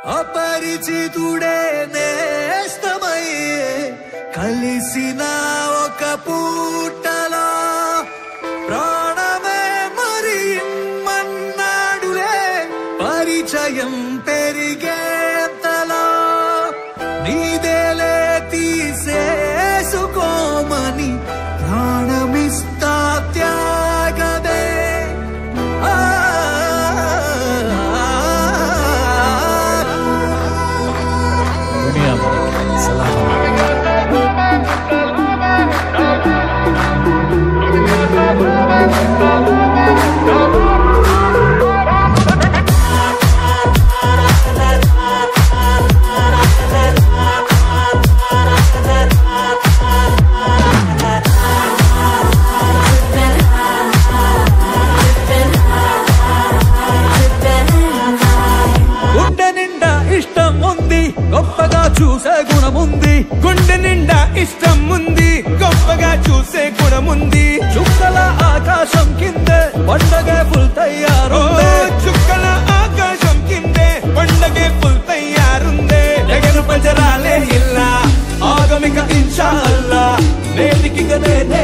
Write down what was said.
అపరిచితుడే నేస్తమయ్యే కలిసిన ఒక పూటలో ప్రాణమే మరి మన్నాడులే పరిచయం పెరిగేంతలో నీదేలే తీసేసుకోమని ప్రాణమిస్తా త్యాగదే గొప్పగా చూసే గుణముంది గుండె నిండా ఇష్టం ఉంది గొప్పగా చూసే గుణముంది చుక్కల ఆకాశం కిందే పండగే ఫుల్ తయారుందే చుక్కల ఆకాశం కిందే పండగే ఫుల్ తయారుందే ఎగను పంజరాలే ఇల్లా ఆగమిక ఇన్షా అల్లా నేటికి నేనే